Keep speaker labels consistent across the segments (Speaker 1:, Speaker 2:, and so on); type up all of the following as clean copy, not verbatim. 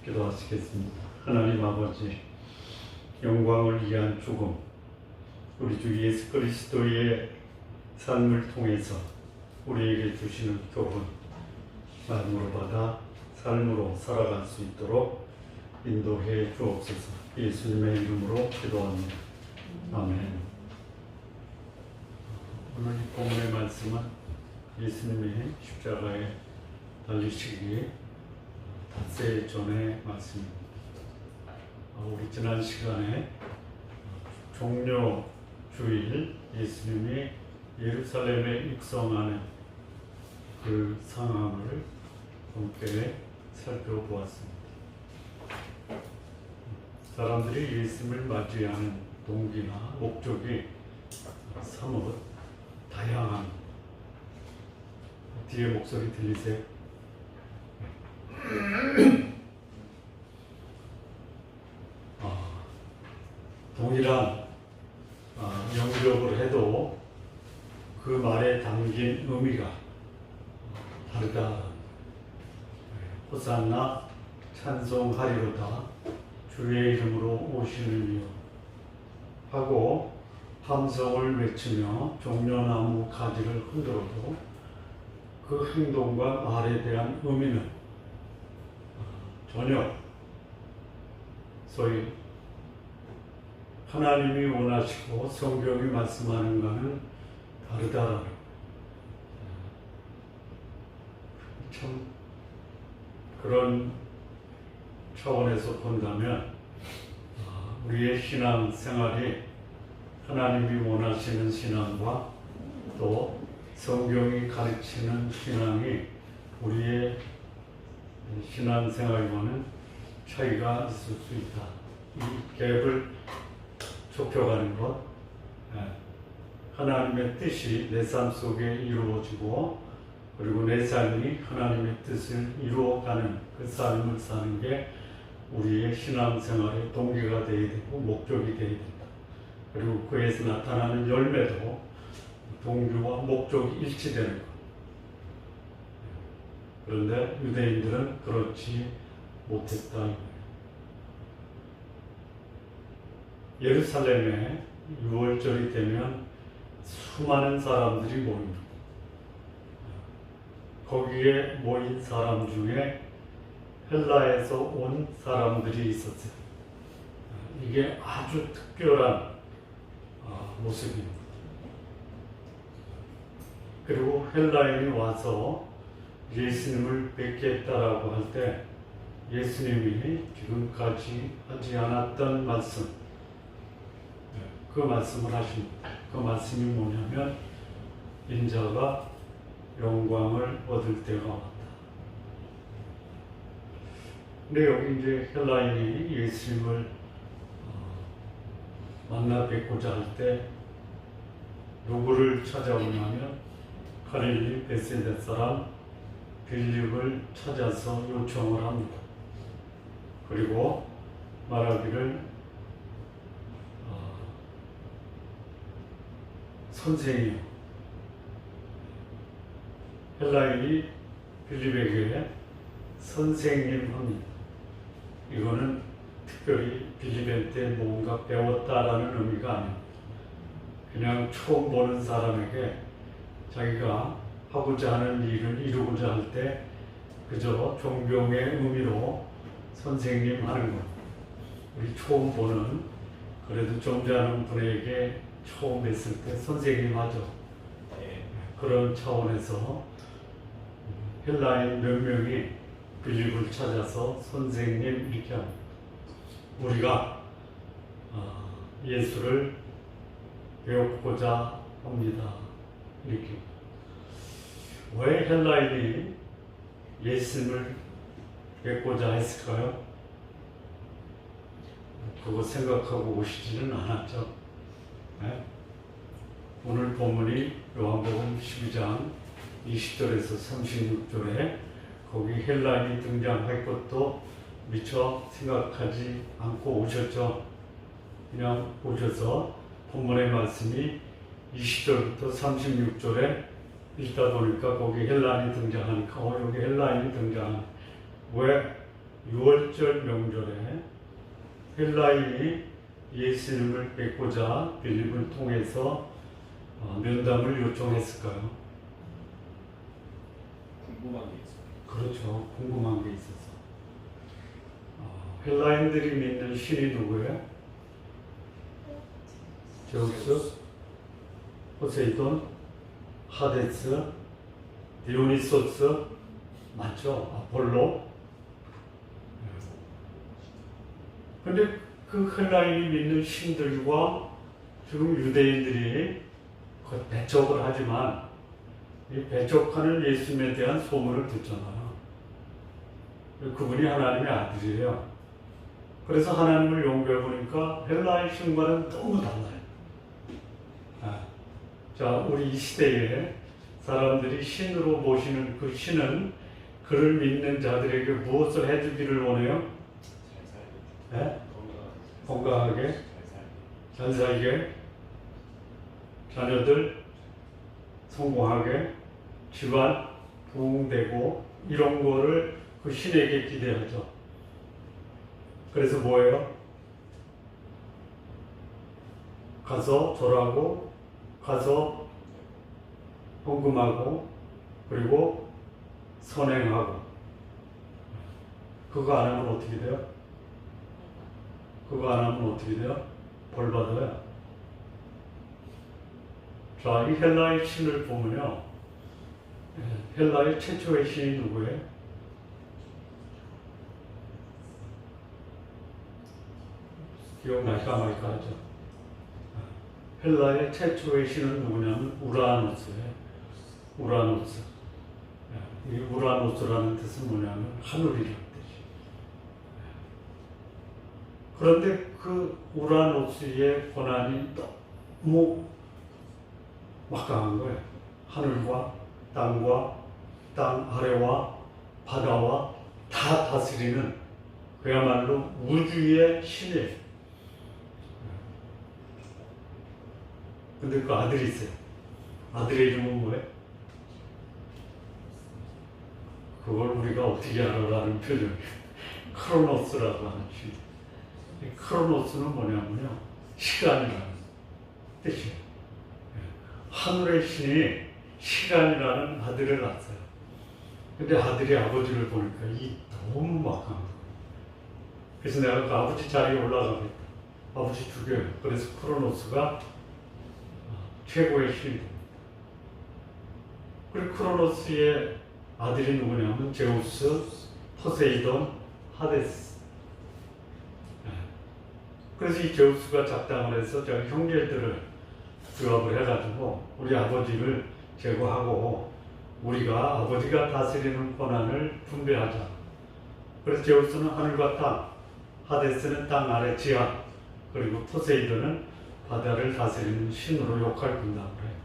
Speaker 1: 기도하시겠습니다. 하나님 아버지, 영광을 위한 죽음, 우리 주 예수 그리스도의 삶을 통해서 우리에게 주시는 교훈, 마음으로 받아 삶으로 살아갈 수 있도록 인도해 주옵소서. 예수님의 이름으로 기도합니다. 아멘. 오늘 이 본문의 말씀은 예수님이 십자가에 달리시기 닷새 전의 말씀입니다. 우리 지난 시간에 종려 주일 예수님이 예루살렘에 입성하는 그 상황을 함께 살펴보았습니다. 사람들이 예수님을 맞이하는 동기나 목적이 사뭇 다양한, 뒤에 목소리 들리세요? 동일한 영접을 해도 그 말에 담긴 의미가 다르다. 호산나 찬송하리로다 주의 이름으로 오시느니요 하고 함성을 외치며 종려나무 가지를 흔들어도 그 행동과 말에 대한 의미는 전혀 소위 하나님이 원하시고 성경이 말씀하는 것은 다르다. 참 그런 차원에서 본다면 우리의 신앙 생활이 하나님이 원하시는 신앙과 또 성경이 가르치는 신앙이 우리의 신앙 생활과는 차이가 있을 수 있다. 이 갭을 좁혀가는 것, 하나님의 뜻이 내 삶 속에 이루어지고 그리고 내 삶이 하나님의 뜻을 이루어가는 그 삶을 사는 게 우리의 신앙생활의 동기가 되어야 되고 목적이 되어야 된다. 그리고 그에서 나타나는 열매도 동기와 목적이 일치되는 것. 그런데 유대인들은 그렇지 못했다. 예루살렘에 6월절이 되면 수많은 사람들이 모입니다. 거기에 모인 사람 중에 헬라에서 온 사람들이 있었어요. 이게 아주 특별한 모습입니다. 그리고 헬라인이 와서 예수님을 뵙겠다라고 할 때 예수님이 지금까지 하지 않았던 말씀, 그 말씀을 하십니다. 그 말씀이 뭐냐면 인자가 영광을 얻을 때가 왔다. 근데 여기 이제 헬라인이 예수님을 만나 뵙고자 할 때 누구를 찾아오냐면 갈릴리 베세다 사람 빌립을 찾아서 요청을 합니다. 그리고 말하기를 선생이요. 헬라인이 빌립에게 선생님 합니다. 이거는 특별히 빌립한테 뭔가 배웠다라는 의미가 아닙니다. 그냥 처음 보는 사람에게 자기가 하고자 하는 일을 이루고자 할 때 그저 존경의 의미로 선생님 하는 것. 우리 처음 보는 그래도 존재하는 분에게 처음 뵀을 때 선생님 하죠. 그런 차원에서 헬라인 몇 명이 빌립을 찾아서 선생님 이렇게 합니다. 우리가 예수를 배우고자 합니다. 이렇게. 왜 헬라인이 예수님을 뵙고자 했을까요? 그거 생각하고 오시지는 않았죠. 네? 오늘 본문이 요한복음 12장 20절에서 36절에 거기 헬라인이 등장할 것도 미처 생각하지 않고 오셨죠. 그냥 오셔서 본문의 말씀이 20절부터 36절에 읽다 보니까 거기 헬라인이 등장하니까 여기 헬라인이 등장하는 왜 6월절 명절에 헬라인이 예수님을 뵙고자 빌립을 통해서 면담을 요청했을까요?
Speaker 2: 궁금한 게 있어요.
Speaker 1: 그렇죠. 궁금한 게 있어서. 헬라인들이 믿는 신이 누구예요? 제우스, 포세이돈, 하데스, 디오니소스, 맞죠? 아폴로. 근데 그 헬라인이 믿는 신들과 지금 유대인들이 배척을 하지만 이 배척하는 예수님에 대한 소문을 듣잖아요. 그분이 하나님의 아들이에요. 그래서 하나님을 용서해 보니까 헬라의 신과는 너무 달라요. 자, 우리 이 시대에 사람들이 신으로 모시는 그 신은 그를 믿는 자들에게 무엇을 해주기를 원해요?
Speaker 2: 잘 살게.
Speaker 1: 네? 건강하게, 잘 살게, 자녀들 성공하게, 집안 부흥되고 이런 거를 그 신에게 기대하죠. 그래서 뭐예요? 가서 절하고, 가서 헌금하고, 그리고 선행하고. 그거 안 하면 어떻게 돼요? 그거 안 하면 어떻게 돼요? 벌 받아요. 자, 이 헬라의 신을 보면요. 헬라의 최초의 신이 누구예요? 기억날까 말까 하죠. 헬라의 최초의 신은 누구냐면 우라노스예요. 우라노스. 이 우라노스라는 뜻은 뭐냐면 하늘이라는 뜻이에요. 그런데 그 우라노스의 권한이 너무 막강한 거예요. 하늘과 땅과 땅 아래와 바다와 다 다스리는 그야말로 우주의 신이에요. 근데 그 아들이 있어요. 아들의 이름은 뭐예요? 그걸 우리가 어떻게 알아라는 표정이에요. 크로노스라고 하는 신. 이 크로노스는 뭐냐면요. 시간이라는 뜻이에요. 하늘의 신이 시간이라는 아들을 낳았어요. 근데 아들이 아버지를 보니까 이 너무 막한 거예요. 그래서 내가 그 아버지 자리에 올라가겠다. 아버지 죽여요. 그래서 크로노스가 최고의 신이 됩니다. 그리고 크로노스의 아들이 누구냐면 제우스, 포세이돈, 하데스. 그래서 이 제우스가 작당을 해서 자기 형제들을 규합을 해가지고 우리 아버지를 제거하고 우리가 아버지가 다스리는 권한을 분배하자. 그래서 제우스는 하늘과 땅, 하데스는 땅 아래 지하, 그리고 포세이돈은 바다를 다스리는 신으로 역할 분담을 해요.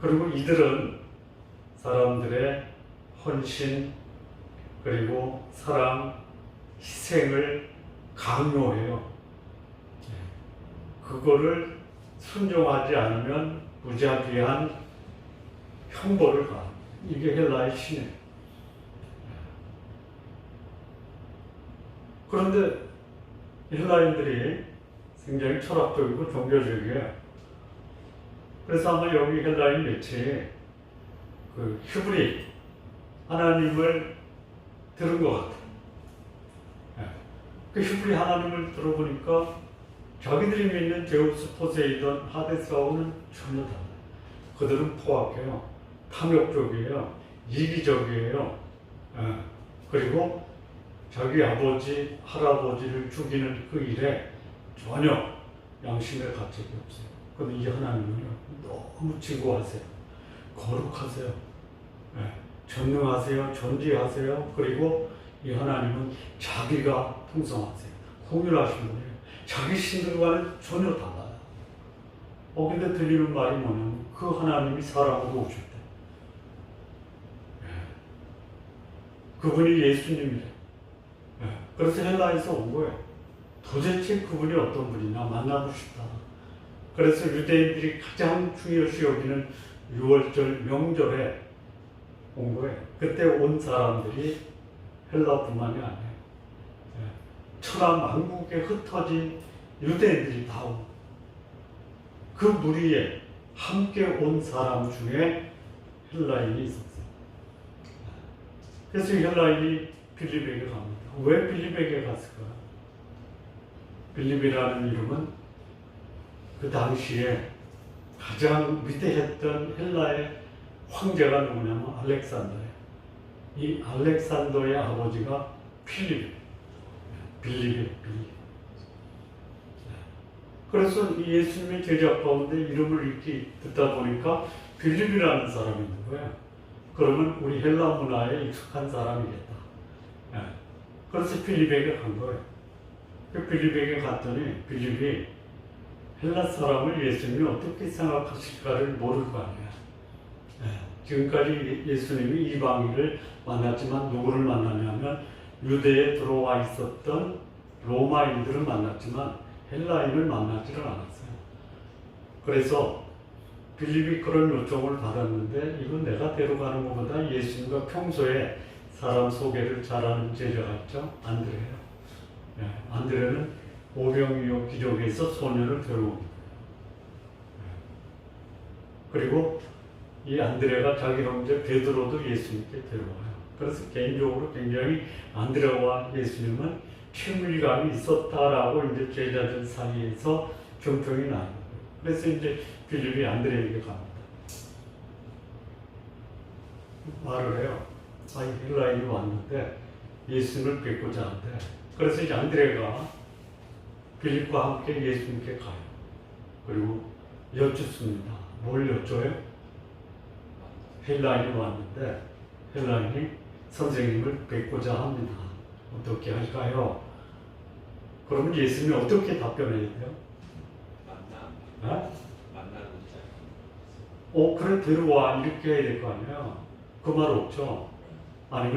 Speaker 1: 그리고 이들은 사람들의 헌신, 그리고 사랑, 희생을 강요해요. 그거를 순종하지 않으면 무자비한 형벌을 가. 이게 헬라의 신이에요. 그런데 헬라인들이 굉장히 철학적이고 종교적이에요. 그래서 아마 여기 헬라인 며칠 그 휴브리 하나님을 들은 것 같아요. 그 휴브리 하나님을 들어보니까 자기들이 믿는 제우스, 포세이돈, 하데스하고는 전혀 달라요. 그들은 포악해요. 탐욕적이에요. 이기적이에요. 그리고 자기 아버지, 할아버지를 죽이는 그 일에 전혀 양심의 가책이 없어요. 그런데 이 하나님은요, 너무 진고하세요. 거룩하세요. 전능하세요. 존귀하세요. 그리고 이 하나님은 자기가 풍성하세요. 공유하신 분이에요. 자기 신들과는 전혀 달라요. 근데 들리는 말이 뭐냐면 그 하나님이 사람으로 오셨대. 그분이 예수님이래. 그래서 헬라에서 온 거예요. 도대체 그분이 어떤 분이냐 만나고 싶다. 그래서 유대인들이 가장 중요시 여기는 6월절 명절에 온 거예요. 그때 온 사람들이 헬라뿐만이 아니에요. 천하 만국에 흩어진 유대인들이 다 오고 그 무리에 함께 온 사람 중에 헬라인이 있었어요. 그래서 헬라인이 빌립에게 갑니다. 왜 빌립에게 갔을까요? 빌립이라는 이름은 그 당시에 가장 위대했던 헬라의 황제가 누구냐면 알렉산더예요. 이 알렉산더의 아버지가 빌립. 그래서 이 예수님의 제자 가운데 이름을 이렇게 듣다 보니까 빌립이라는 사람이 있는 거예요. 그러면 우리 헬라 문화에 익숙한 사람이겠다. 그래서 빌립에게 간 거예요. 빌립에게 갔더니 빌립이 헬라 사람을 예수님이 어떻게 생각하실까를 모를 거 아니야. 지금까지 예수님이 이방인을 만났지만 누구를 만나냐면 유대에 들어와 있었던 로마인들을 만났지만 헬라인을 만나지를 않았어요. 그래서 빌립이 그런 요청을 받았는데 이건 내가 데려가는 것보다 예수님과 평소에 사람 소개를 잘하는 제자가 있죠. 안드레예요. 안드레는 오병이어 기적에서 소년을 데려옵니다. 그리고 이 안드레가 자기 형제 베드로도 예수님께 데려와요. 그래서 개인적으로 굉장히 안드레와 예수님은 친밀감이 있었다라고 이제 제자들 사이에서 정평이 나요. 그래서 이제 빌립이 안드레에게 갑니다. 말을 해요. 헬라인이 왔는데 예수님을 뵙고자 하는데, 그래서 이제 안드레가 빌립과 함께 예수님께 가요. 그리고 여쭙습니다. 뭘 여쭤요? 헬라인이 왔는데 헬라인이 선생님을 뵙고자 합니다. 어떻게 할까요? 그러면 예수님이 어떻게 답변해야 돼요?
Speaker 2: 만나는 자.
Speaker 1: 그래 데려와 이렇게 해야 될 거 아니에요. 그 말 없죠. 아니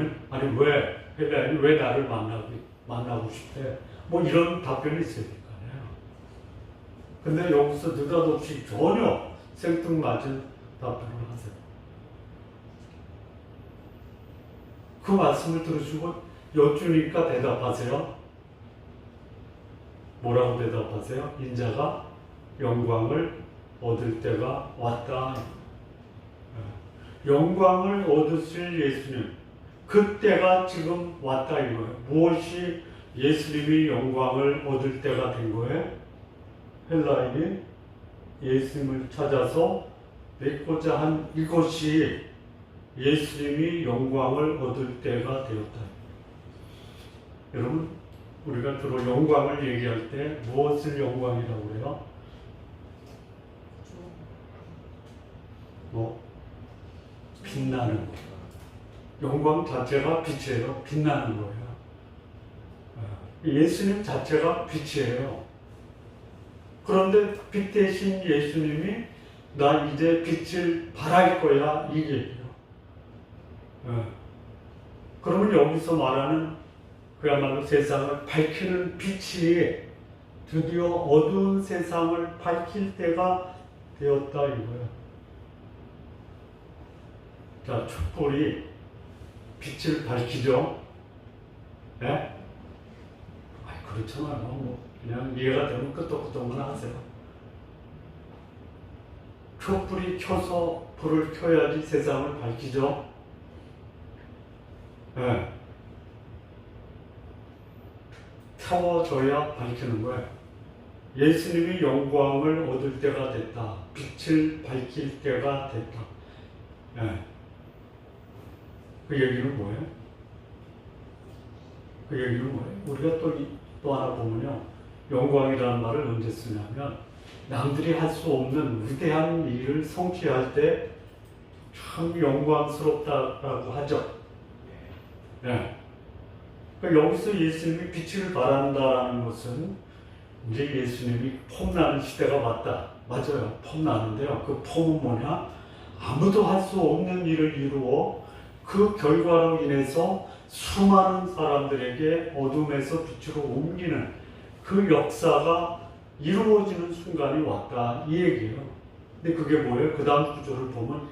Speaker 1: 왜 헬라인이 왜 나를 만나고 싶대? 뭐 이런 답변이 있어야 될 거 아니에요. 근데 여기서 느닷없이 전혀 생뚱맞은 답변을 하세요. 그 말씀을 들으시고 여쭈니까 대답하세요. 뭐라고 대답하세요? 인자가 영광을 얻을 때가 왔다. 영광을 얻으실 예수님, 그때가 지금 왔다 이거예요. 무엇이 예수님이 영광을 얻을 때가 된 거예요? 헬라인이 예수님을 찾아서 뵙고자 한 이것이 예수님이 영광을 얻을 때가 되었다. 여러분, 우리가 주로 영광을 얘기할 때 무엇을 영광이라고 그래요? 빛나는 거. 영광 자체가 빛이에요. 빛나는 거예요. 예수님 자체가 빛이에요. 그런데 빛 대신 예수님이 나 이제 빛을 발할 거야 이 얘기예요. 그러면 여기서 말하는 그야말로 세상을 밝히는 빛이 드디어 어두운 세상을 밝힐 때가 되었다 이거예요. 자, 촛불이 빛을 밝히죠. 네? 그렇잖아요. 뭐 그냥 이해가 되면 끄떡끄떡만 하세요. 촛불이 켜서 불을 켜야지 세상을 밝히죠. 네. 태워줘야 밝히는 거예요. 예수님이 영광을 얻을 때가 됐다. 빛을 밝힐 때가 됐다. 네. 그 얘기는 뭐예요? 그 얘기는 뭐예요? 우리가 또 하나 보면요. 영광이라는 말을 언제 쓰냐면 남들이 할 수 없는 위대한 일을 성취할 때 참 영광스럽다라고 하죠. 네. 그러니까 여기서 예수님이 빛을 발한다라는 것은 이제 예수님이 폼나는 시대가 왔다. 맞아요. 폼나는데요. 그 폼은 뭐냐? 아무도 할 수 없는 일을 이루어 그 결과로 인해서 수많은 사람들에게 어둠에서 빛으로 옮기는 그 역사가 이루어지는 순간이 왔다 이 얘기예요. 근데 그게 뭐예요? 그 다음 구절을 보면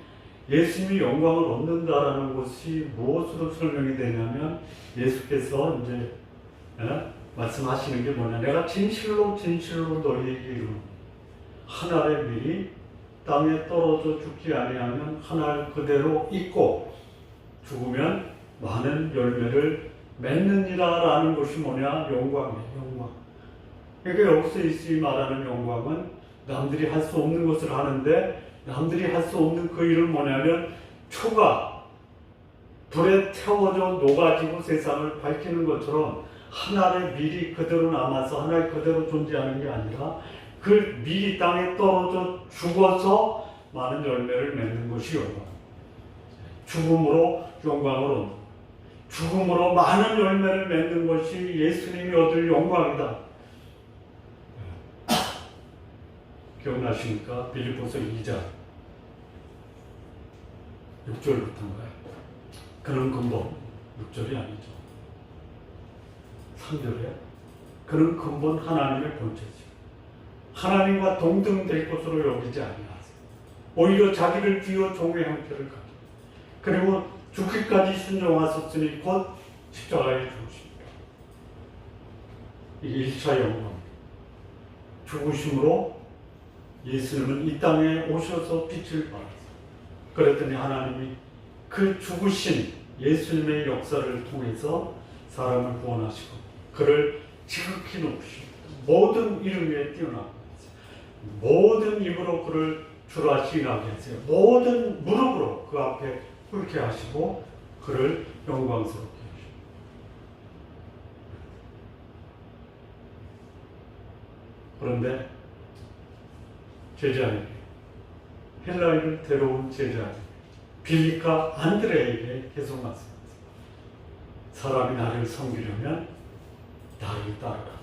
Speaker 1: 예수님이 영광을 얻는다라는 것이 무엇으로 설명이 되냐면 예수께서 이제 말씀하시는 게 뭐냐. 내가 진실로 진실로 너희에게 이르노니 한 알의 밀이 땅에 떨어져 죽지 아니하면 한 알 그대로 있고 죽으면 많은 열매를 맺느니라라는 것이 뭐냐. 영광이에요. 영광. 그러니까 여기서 예수님이 말하는 영광은 남들이 할 수 없는 것을 하는데 남들이 할 수 없는 그 일은 뭐냐면 초가 불에 태워져 녹아지고 세상을 밝히는 것처럼 하나의 밀이 그대로 남아서 하나의 그대로 존재하는 게 아니라 그 밀이 땅에 떨어져 죽어서 많은 열매를 맺는 것이 영광. 죽음으로 영광을 얻는, 죽음으로 많은 열매를 맺는 것이 예수님이 얻을 영광이다. 기억나십니까? 빌립보서 2장 6절부터인가요? 그런 근본, 6절이 아니죠. 3절에 그런 근본 하나님의 본체죠. 하나님과 동등될 것으로 여기지 아니하세요. 오히려 자기를 비워 종의 형태를 가지고 그리고 죽기까지 순종하셨으니 곧 십자가에 죽으십니다. 이게 1차 영광. 죽으심으로 예수님은 이 땅에 오셔서 빛을 발하셨어요. 그랬더니 하나님이 그 죽으신 예수님의 역사를 통해서 사람을 구원하시고 그를 지극히 높이십니다. 모든 이름 위에 뛰어나게 하세요. 모든 입으로 그를 주라 시인하게 하세요. 모든 무릎으로 그 앞에 꿇게 하시고 그를 영광스럽게 하십니다. 그런데 제자에게, 헬라인을 데려온 제자에게, 빌립과 안드레에게 계속 말씀하세요. 사람이 나를 섬기려면 나를 따르라.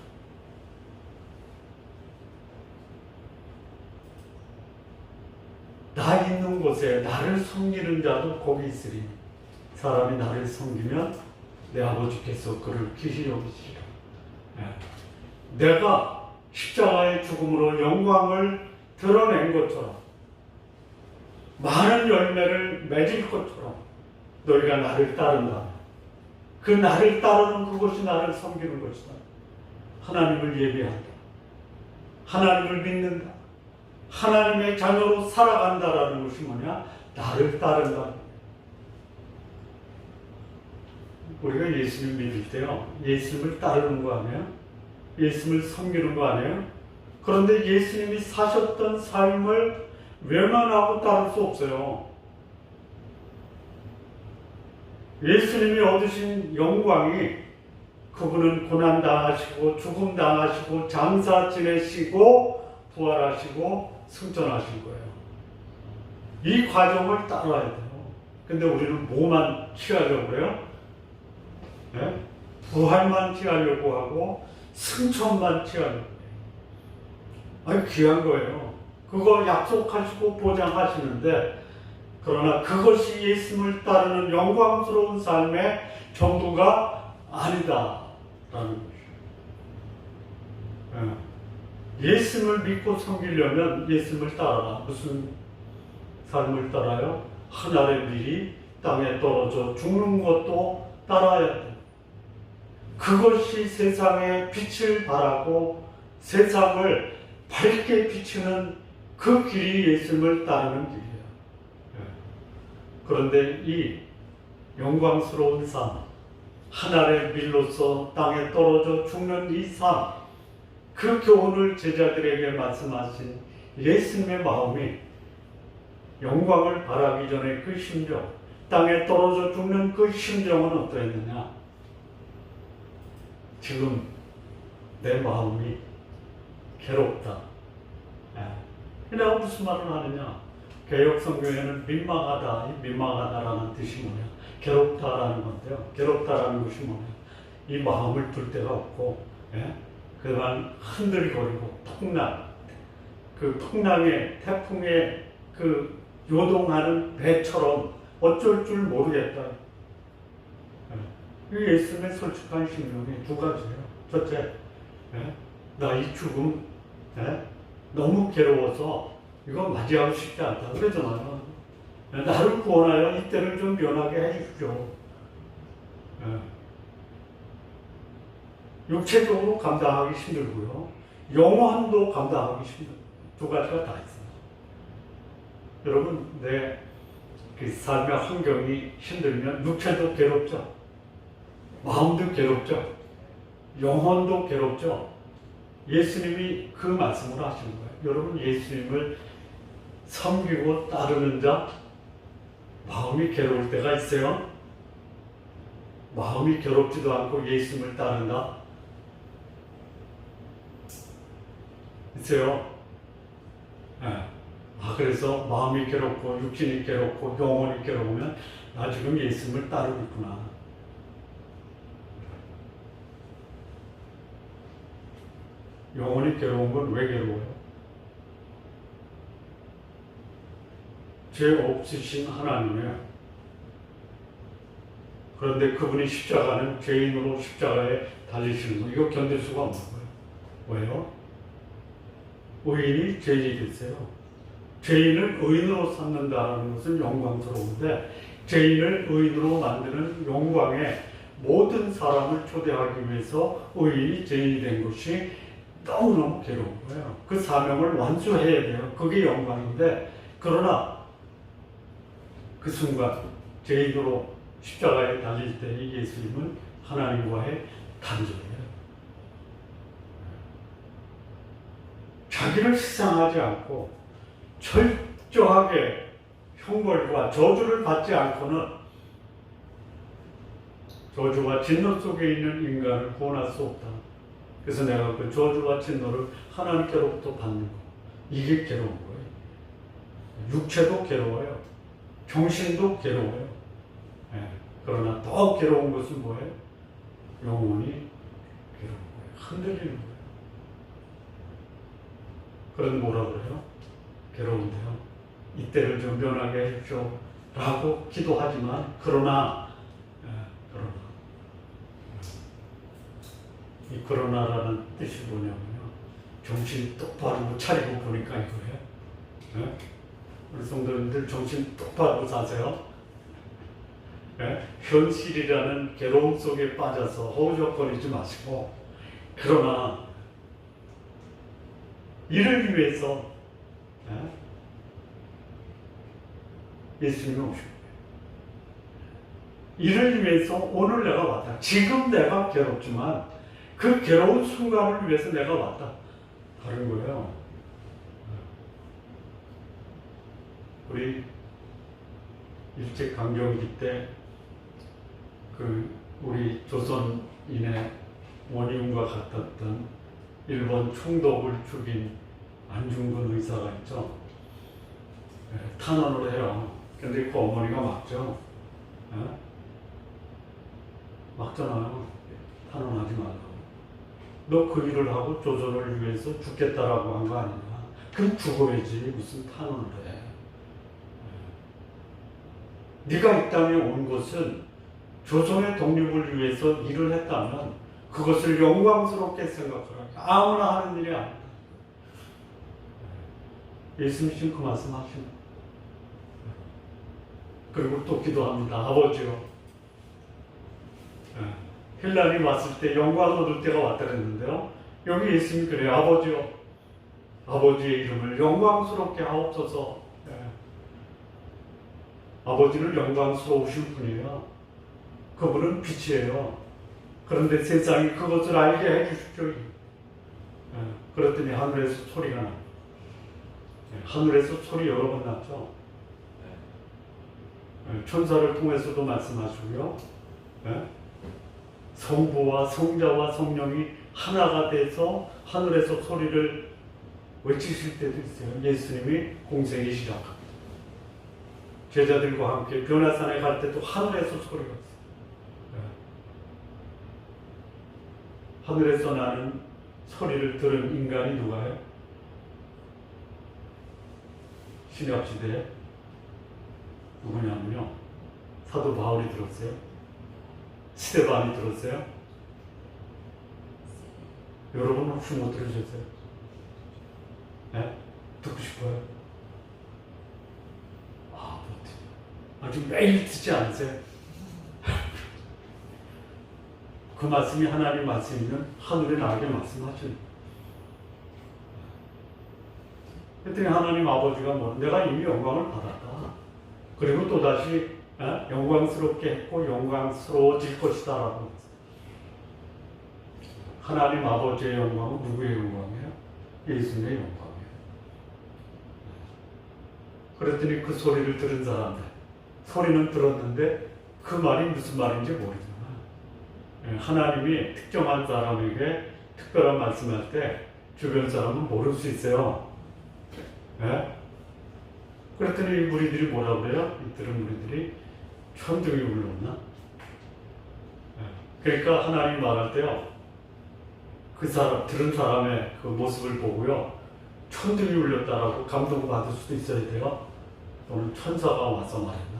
Speaker 1: 나 있는 곳에 나를 섬기는 자도 거기 있으리니 사람이 나를 섬기면 내 아버지께서 그를 귀히 여기시리라. 내가 십자가의 죽음으로 영광을 드러낸 것처럼 많은 열매를 맺을 것처럼 너희가 나를 따른다. 그 나를 따르는 그것이 나를 섬기는 것이다. 하나님을 예배한다. 하나님을 믿는다. 하나님의 자녀로 살아간다라는 것이 뭐냐? 나를 따른다. 우리가 예수님 믿을 때요, 예수님을 따르는 거 아니에요? 예수님을 섬기는 거 아니에요? 그런데 예수님이 사셨던 삶을 외면하고 따를 수 없어요. 예수님이 얻으신 영광이 그분은 고난당하시고 죽음당하시고 장사 지내시고 부활하시고 승천하신 거예요. 이 과정을 따라야 돼요. 근데 우리는 뭐만 취하려고 해요? 네? 부활만 취하려고 하고 승천만 취하려고 해요. 아니 귀한 거예요. 그거 약속하시고 보장하시는데 그러나 그것이 예수님을 따르는 영광스러운 삶의 전부가 아니다라는 것이에요. 예수님을 믿고 섬기려면 예수님을 따라라. 무슨 삶을 따라요? 하늘의 밀이 땅에 떨어져 죽는 것도 따라야 돼. 그것이 세상에 빛을 발하고 세상을 밝게 비추는 그 길이 예수님을 따르는 길이에요. 그런데 이 영광스러운 삶, 하늘의 밀로서 땅에 떨어져 죽는 이 삶, 그 교훈을 제자들에게 말씀하신 예수님의 마음이 영광을 바라기 전에 그 심정, 땅에 떨어져 죽는 그 심정은 어떠했느냐? 지금 내 마음이 괴롭다. 내가 무슨 말을 하느냐? 개역 성경에는 민망하다, 민망하다라는 뜻이 뭐냐? 괴롭다라는 건데요. 괴롭다라는 것이 뭐냐? 이 마음을 둘 데가 없고, 그만 흔들거리고 풍랑, 그 풍랑에 태풍에 그 요동하는 배처럼 어쩔 줄 모르겠다. 이 예수님의 솔직한 심령이 두 가지예요. 첫째, 나 이 죽음 너무 괴로워서 이거 맞이하고 싶지 않다 그러잖아요. 나를 구원하여 이때를 좀 면하게 해주십시오. 육체적으로 감당하기 힘들고요. 영혼도 감당하기 힘들고 두 가지가 다 있어요. 여러분, 내 그 삶의 환경이 힘들면 육체도 괴롭죠. 마음도 괴롭죠. 영혼도 괴롭죠. 예수님이 그 말씀을 하신 거예요. 여러분, 예수님을 섬기고 따르는 자 마음이 괴로울 때가 있어요. 마음이 괴롭지도 않고 예수님을 따른다. 있어요. 그래서 마음이 괴롭고 육신이 괴롭고 영혼이 괴로우면 나 지금 예수님을 따르고 있구나. 영혼이 괴로운 건 왜 괴로워요? 죄 없으신 하나님이에요. 그런데 그분이 십자가는 죄인으로 십자가에 달리시는 거 이거 견딜 수가 없는 거예요. 왜요? 의인이 죄인이 됐어요. 죄인을 의인으로 삼는다는 것은 영광스러운데 죄인을 의인으로 만드는 영광에 모든 사람을 초대하기 위해서 의인이 죄인이 된 것이 너무너무 괴로운 거예요. 그 사명을 완수해야 돼요. 그게 영광인데 그러나 그 순간 죄인으로 십자가에 달릴 때 이 예수님은 하나님과의 단절이에요. 자기를 희생하지 않고 철저하게 형벌과 저주를 받지 않고는 저주와 진노 속에 있는 인간을 구원할 수 없다. 그래서 내가 그 저주와 진노를 하나님께로부터 받는 거. 이게 괴로운 거예요. 육체도 괴로워요. 정신도 괴로워요. 그러나 더 괴로운 것은 뭐예요? 영혼이 괴로운 거예요. 흔들리는 거예요. 그런 뭐라 그래요? 괴로운데요. 이때를 좀 면하게 해주십시오. 라고 기도하지만 그러나 이 그러나라는 뜻이 뭐냐면요. 정신 똑바로 차리고 보니까 이거예요. 우리 성도님들 정신 똑바로 사세요. 현실이라는 괴로움 속에 빠져서 허우적거리지 마시고 그러나 이를 위해서 예수님이 오신 거예요. 이를 위해서 오늘 내가 왔다. 지금 내가 괴롭지만 그 괴로운 순간을 위해서 내가 왔다. 다른 거예요. 우리 일제 강점기 때 우리 조선인의 원흉과 같았던 일본 총독을 죽인 안중근 의사가 있죠. 탄원을 해요. 근데 그 어머니가 막죠. 막잖아요. 탄원하지 말라고. 너 그 일을 하고 조선을 위해서 죽겠다라고 한 거 아니냐. 그럼 죽어야지 무슨 탄원을 해. 네가 이 땅에 온 것은 조선의 독립을 위해서 일을 했다면 그것을 영광스럽게 생각하라. 아무나 하는 일이 아니다. 예수님 지금 그 말씀 하십니다. 그리고 또 기도합니다. 아버지요. 힐란이 왔을 때 영광 얻을 때가 왔다 그랬는데요. 여기 예수님이 그래요. 아버지요. 아버지의 이름을 영광스럽게 하옵소서. 아버지는 영광스러우신 분이에요. 그분은 빛이에요. 그런데 세상이 그것을 알게 해주십시오. 그랬더니 하늘에서 소리가 납니다. 하늘에서 소리 여러 번 났죠. 천사를 통해서도 말씀하시고요. 성부와 성자와 성령이 하나가 돼서 하늘에서 소리를 외치실 때도 있어요. 예수님이 공생이 시작합니다. 제자들과 함께 변화산에 갈 때도 하늘에서 소리가 있어요. 하늘에서 나는 소리를 들은 인간이 누가요? 신약시대에 누구냐면요. 사도 바울이 들었어요. 스데반이 들었어요. 여러분 혹시 못 들으셨어요? 듣고 싶어요? 못 아주 매일 듣지 않으세요? 그 말씀이 하나님 말씀이면 하늘에 나에게 말씀하시는. 그랬더니 하나님 아버지가 내가 이미 영광을 받았다. 그리고 또다시 영광스럽게 했고 영광스러워질 것이다 라고. 하나님 아버지의 영광은 누구의 영광이에요? 예수님의 영광이에요. 그랬더니 그 소리를 들은 사람들, 소리는 들었는데 그 말이 무슨 말인지 모르잖아. 하나님이 특정한 사람에게 특별한 말씀할 때 주변 사람은 모를 수 있어요. 그랬더니 무리들이 뭐라고 그래요? 들은 무리들이 천둥이 울렸나? 그러니까 하나님 말할 때요, 그 사람, 들은 사람의 그 모습을 보고요, 천둥이 울렸다라고 감동받을 수도 있어야 돼요. 또는 천사가 와서 말했나?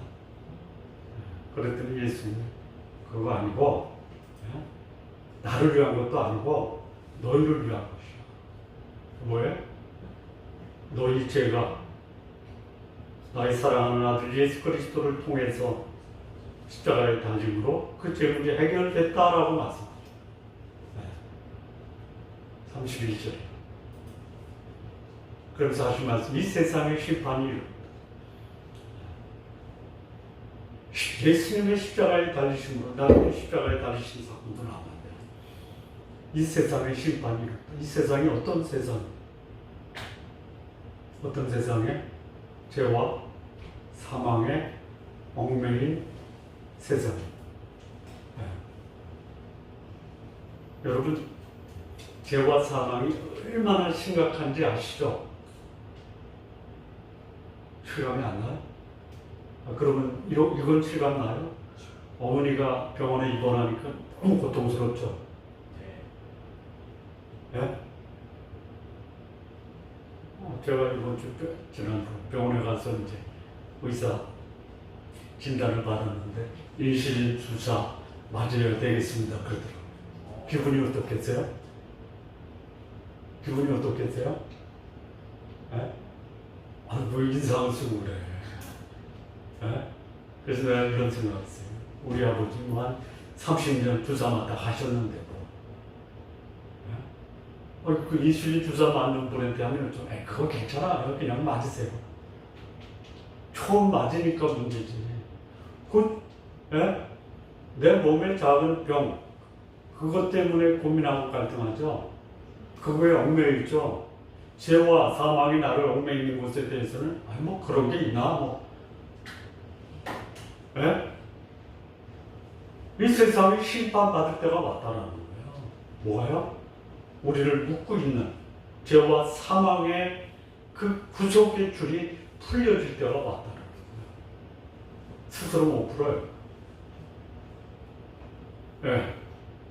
Speaker 1: 그랬더니 예수님, 그거 아니고, 나를 위한 것도 아니고, 너희를 위한 것이야. 뭐예요? 너희 죄가 나의 사랑하는 아들 예수 그리스도를 통해서 십자가의 달림으로 그 죄 문제 해결됐다라고 말씀하죠. 31절. 그러면서 하신 말씀, 이 세상의 심판이 이릅니다. 예수님의 십자가에 달리심으로 나의 십자가에 달리신 사건도 나왔는데 이 세상의 심판이 이릅니다. 이 세상이 어떤 세상입니까? 어떤 세상에? 죄와 사망의 얽매인 세상입니다. 여러분, 죄와 사망이 얼마나 심각한지 아시죠? 실감이 안 나요? 그러면 이건 실감 나요? 어머니가 병원에 입원하니까 너무 고통스럽죠? 네? 제가 이번 주 지난주 병원에 가서 이제 의사 진단을 받았는데 인슐린 주사 맞아야 되겠습니다 그러더라고요. 기분이 어떻겠어요? 기분이 어떻겠어요? 뭐 인상을 쓰고 그래. 그래서 내가 이런 생각을 했어요. 우리 아버지 한 30년 주사 맞다 하셨는데도 그 인슐린 주사 맞는 분한테 하면 좀 그거 괜찮아요. 그냥 맞으세요. 처음 맞으니까 문제지. 내 몸에 작은 병 그것 때문에 고민하고 갈등하죠. 그거에 얽매여 있죠. 죄와 사망이 나를 얽매여 있는 것에 대해서는 뭐 그런 게 있나 뭐. 이 세상이 심판받을 때가 왔다라는 거예요. 뭐예요? 우리를 묶고 있는 죄와 사망의 그 구속의 줄이 풀려질 때가 왔다는 거예요. 스스로 못 풀어요.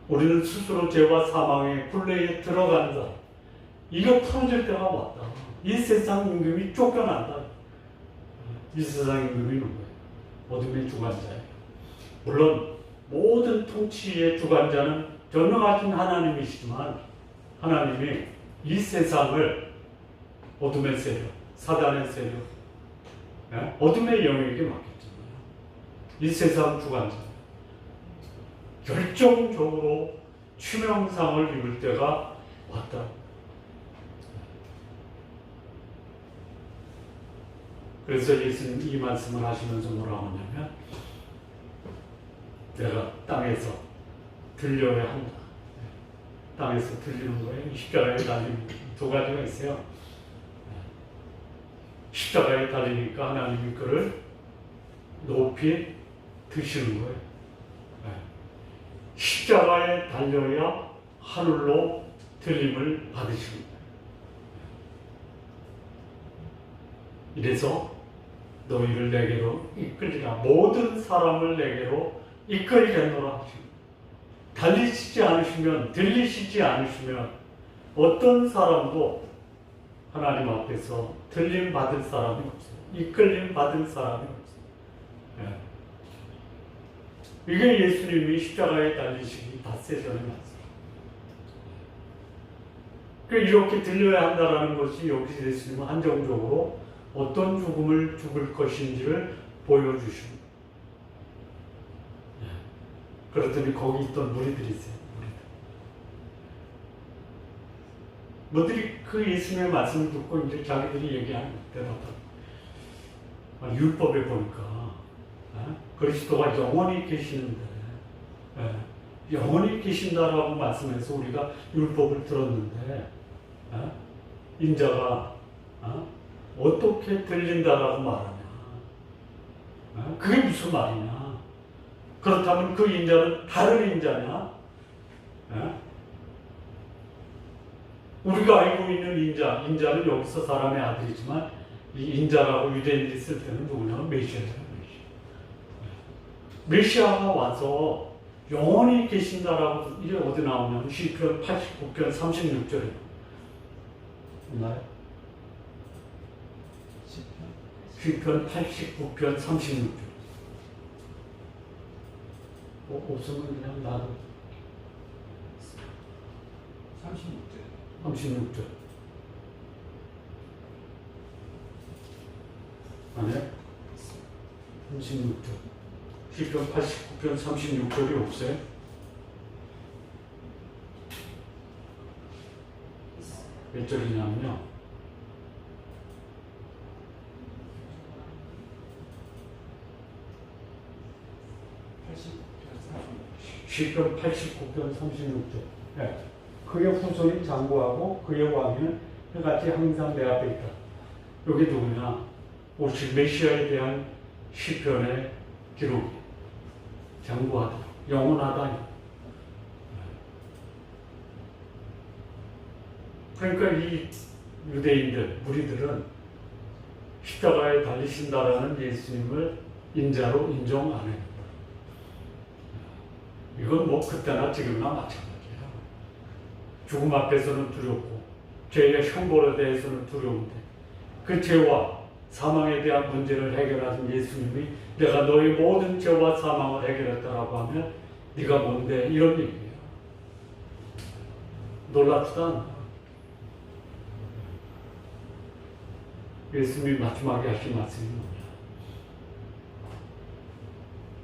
Speaker 1: 우리는 스스로 죄와 사망의 굴레에 들어간다. 이거 풀어질 때가 왔다. 이 세상 임금이 쫓겨난다. 이 세상 임금이 누구예요? 어둠의 주관자예요. 물론 모든 통치의 주관자는 전능하신 하나님이시지만 하나님이 이 세상을 어둠의 세력, 사단의 세력, 어둠의 영역에게 맡겼잖아요. 이 세상 주관자 결정적으로 치명상을 입을 때가 왔다. 그래서 예수님 이 말씀을 하시면서 뭐라고 하냐면 내가 땅에서 들려야 한다. 땅에서 들리는 거예요. 십자가에 달린 두 가지가 있어요. 십자가에 달리니까 하나님이 그를 높이 드시는 거예요. 십자가에 달려야 하늘로 들림을 받으시는 거예요. 이래서 너희를 내게로 이끌리라. 모든 사람을 내게로 이끌겠노라 하시고 달리시지 않으시면, 들리시지 않으시면 어떤 사람도 하나님 앞에서 들림 받을 사람이 없어요. 이끌림 받을 사람이 없어요. 이게 예수님이 십자가에 달리시기 닷새 전에 말씀. 이렇게 들려야 한다는 것이 여기서 예수님은 한정적으로 어떤 죽음을 죽을 것인지를 보여주십니다. 그랬더니 거기 있던 무리들이 있어요. 무리들이 그 예수님의 말씀을 듣고 이제 자기들이 얘기하는 대답하고 율법에 보니까 그리스도가 영원히 계시는데 영원히 계신다라고 말씀해서 우리가 율법을 들었는데 인자가 어떻게 들린다라고 말하냐? 그게 무슨 말이냐? 그렇다면 그 인자는 다른 인자냐? 우리가 알고 있는 인자는 여기서 사람의 아들이지만 이 인자라고 유대인들이 쓸 때는 누구냐면 메시아예요. 메시아가 와서 영원히 계신다라고 이게 어디 나오냐면 시편 89편 36절에 있나요? 시편 89편 36절. 없으면 그냥 나도 36절. 아니요? 36절. 시편 89편 36절이 없어요? 몇 절이냐면요. 시편 89편 36절. 네. 그의 후손이 장구하고 그의 왕위는 그같이 항상 내 앞에 있다. 여기 누구냐? 오실 메시아에 대한 시편의 기록. 장구하다, 영원하다. 그러니까 이 유대인들, 무리들은 십자가에 달리신다라는 예수님을 인자로 인정 안 해요. 이건 뭐 그때나 지금이나 마찬가지예요. 죽음 앞에서는 두렵고 죄의 형벌에 대해서는 두려운데 그 죄와 사망에 대한 문제를 해결하신 예수님이 내가 너의 모든 죄와 사망을 해결했다라고 하면 네가 뭔데? 이런 얘기예요. 놀랍지도 않아. 예수님이 마지막에 하신 말씀이 뭐냐?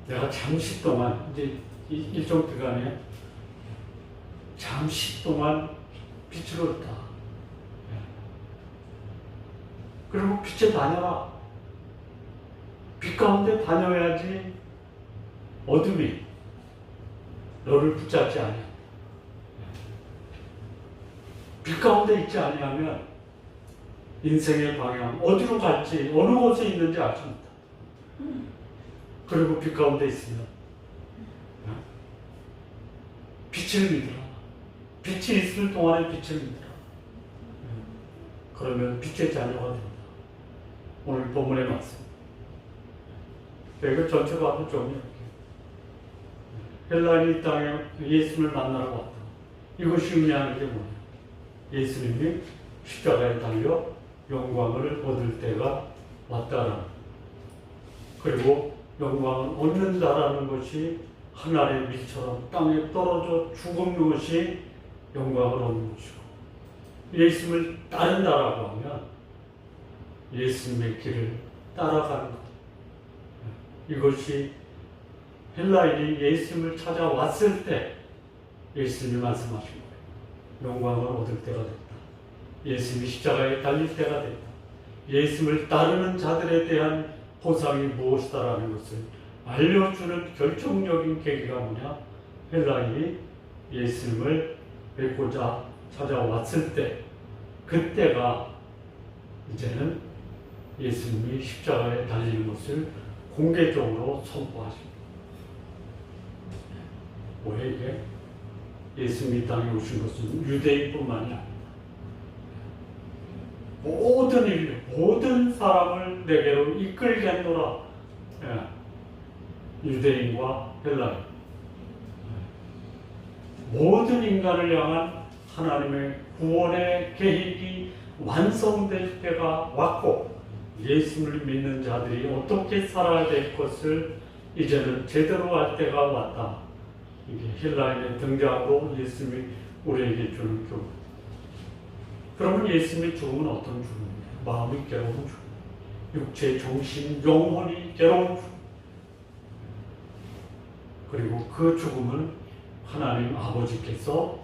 Speaker 1: 내가 잠시 동안 이제 일정 기간에 잠시 동안 빛을 얻다. 그리고 빛에 다녀라. 빛 가운데 다녀야지 어둠이 너를 붙잡지 않아. 빛 가운데 있지 아니하면 인생의 방향 어디로 갈지 어느 곳에 있는지 알지 못해. 그리고 빛 가운데 있으면 빛을 믿으라. 빛이 있을 동안에 빛을 믿으라. 그러면 빛의 자녀가 된다. 오늘 본문의 말씀. 이거 전체가 아주 좀 이렇게. 헬라인이 이 땅에 예수님을 만나러 왔다. 이것이 의미하는 게 뭐냐? 예수님이 십자가에 달려 영광을 얻을 때가 왔다라는. 그리고 영광을 얻는다라는 것이 하늘의 밀처럼 땅에 떨어져 죽은 것이 영광을 얻는 것이고, 예수님을 따른다라고 하면 예수님의 길을 따라가는 것. 이것이 헬라인이 예수님을 찾아왔을 때 예수님이 말씀하신 거예요. 영광을 얻을 때가 됐다. 예수님이 십자가에 달릴 때가 됐다. 예수님을 따르는 자들에 대한 보상이 무엇이다라는 것을 알려주는 결정적인 계기가 뭐냐? 헬라인이 예수님을 뵙고자 찾아왔을 때, 그때가 이제는 예수님이 십자가에 달리는 것을 공개적으로 선포하십니다. 왜 이게? 예수님이 땅에 오신 것은 유대인뿐만이 아닙니다. 모든 인류, 모든 사람을 내게로 이끌겠노라. 유대인과 헬라인, 모든 인간을 향한 하나님의 구원의 계획이 완성될 때가 왔고, 예수를 믿는 자들이 어떻게 살아야 될 것을 이제는 제대로 할 때가 왔다. 이게 헬라인의 등장으로 예수님이 우리에게 주는 교훈. 그러면 예수님의 죽음은 어떤 죽음이냐? 마음이 괴로운 죽음, 육체, 정신, 영혼이 괴로운 죽음. 그리고 그 죽음은 하나님 아버지께서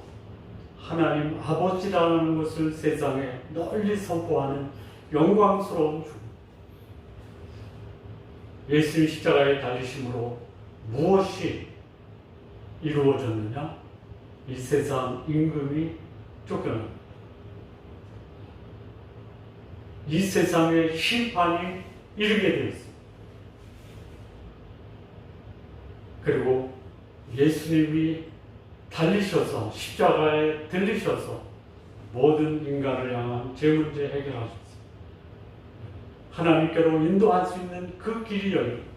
Speaker 1: 하나님 아버지라는 것을 세상에 널리 선포하는 영광스러운 죽음. 예수님 십자가에 달리심으로 무엇이 이루어졌느냐? 이 세상 임금이 쫓겨납니다. 이 세상의 심판이 이르게 되어 있습니다. 그리고 예수님이 달리셔서 십자가에 들리셔서 모든 인간을 향한 죄 문제 해결하셨습니다. 하나님께로 인도할 수 있는 그 길이 열립니다.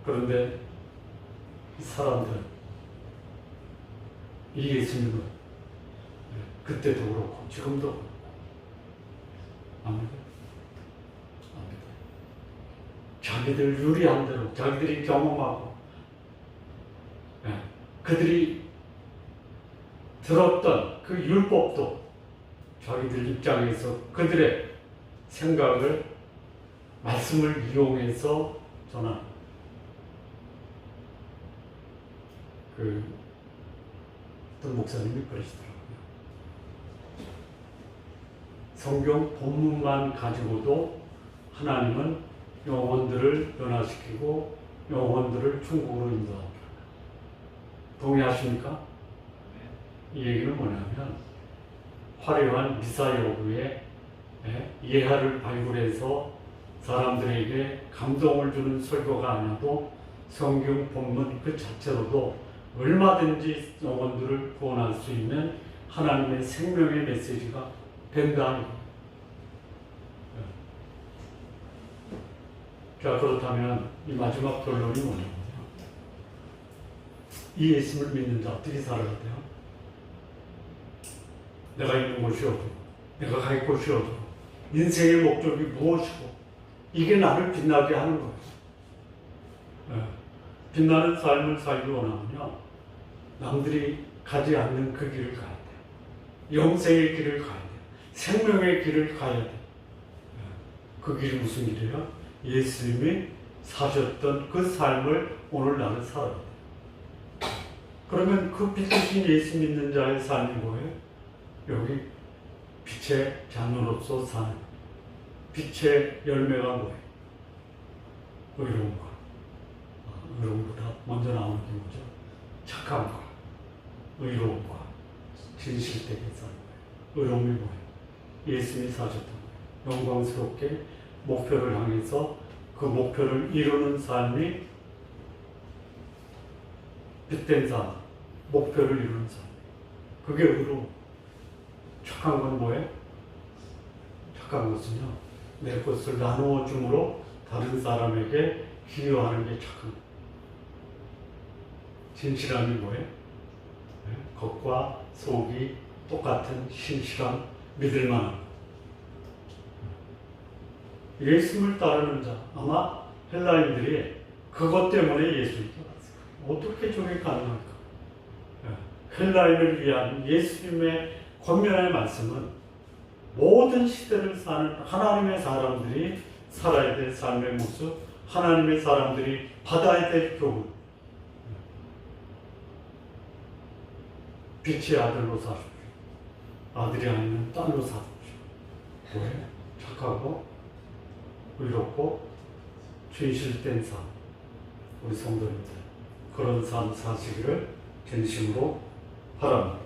Speaker 1: 그런데 이 사람들, 이 예수님은 그때도 그렇고 지금도 그렇고 압니다. 자기들 유리한 대로 자기들이 경험하고 그들이 들었던 그 율법도 자기들 입장에서 그들의 생각을 말씀을 이용해서 전한 어떤 목사님이 그러시더라고요. 성경 본문만 가지고도 하나님은 영혼들을 변화시키고 영혼들을 천국으로 인도한다. 동의하십니까? 이 얘기는 뭐냐면 화려한 미사 여부에 예하를 발굴해서 사람들에게 감동을 주는 설교가 아니어도 성경 본문 그 자체로도 얼마든지 영혼들을 구원할 수 있는 하나님의 생명의 메시지가 된다. 자, 그렇다면 이 마지막 결론이 뭐냐면요. 이 예수를 믿는 자 어떻게 살아야 돼요? 내가 있는 곳이어도, 내가 갈 곳이어도, 인생의 목적이 무엇이고, 이게 나를 빛나게 하는 거예요. 빛나는 삶을 살기 원하면요, 남들이 가지 않는 그 길을 가야 돼요. 영생의 길을 가야 돼요. 생명의 길을 가야 돼요. 그 길이 무슨 길이에요? 예수님이 사셨던 그 삶을 오늘 나는 살아야 돼요. 그러면 그 빛 대신 예수 믿는 자의 삶이 뭐예요? 여기 빛의 자녀로서 사는 빛의 열매가 뭐예요? 의로움과 의로움보다 먼저 나오는 게 뭐죠? 착함과 의로움과 진실되게 사는 거예요. 의로움이 뭐예요? 예수님이 사셨던 거예요. 영광스럽게 목표를 향해서 그 목표를 이루는 삶이 빛된 삶, 목표를 이루는 삶. 그게 의로움. 착한 건 뭐예요? 착한 것은요, 내 것을 나누어 줌으로 다른 사람에게 기여하는 게 착한 거예요. 진실함이 뭐예요? 겉과 속이 똑같은 신실함, 믿을 만한 것. 예수를 따르는 자, 아마 헬라인들이 그것 때문에 예수를 따랐어요. 어떻게 저게 가능할까? 헬라인을 위한 예수님의 권면의 말씀은 모든 시대를 사는 하나님의 사람들이 살아야 될 삶의 모습, 하나님의 사람들이 받아야 될 교훈. 빛의 아들로 사십시오. 아들이 아니면 딸로 사십시오. 뭐예요? 착하고 의롭고 진실된 삶. 우리 성도님들 그런 삶 사시기를 진심으로 바랍니다.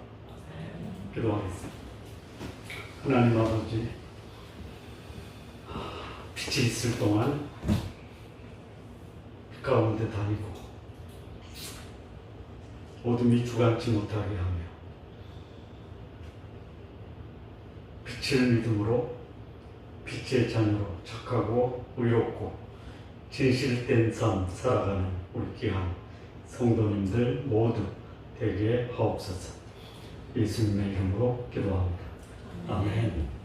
Speaker 1: 기도하겠습니다. 하나님 아버지, 빛이 있을 동안 빛 가운데 다니고 어둠이 주관치 못하게 하며 빛을 믿음으로 빛의 자녀로 착하고 의롭고 진실된 삶 살아가는 우리 귀한 성도님들 모두 되게 하옵소서. 예수님의 이름으로 기도합니다. 아멘.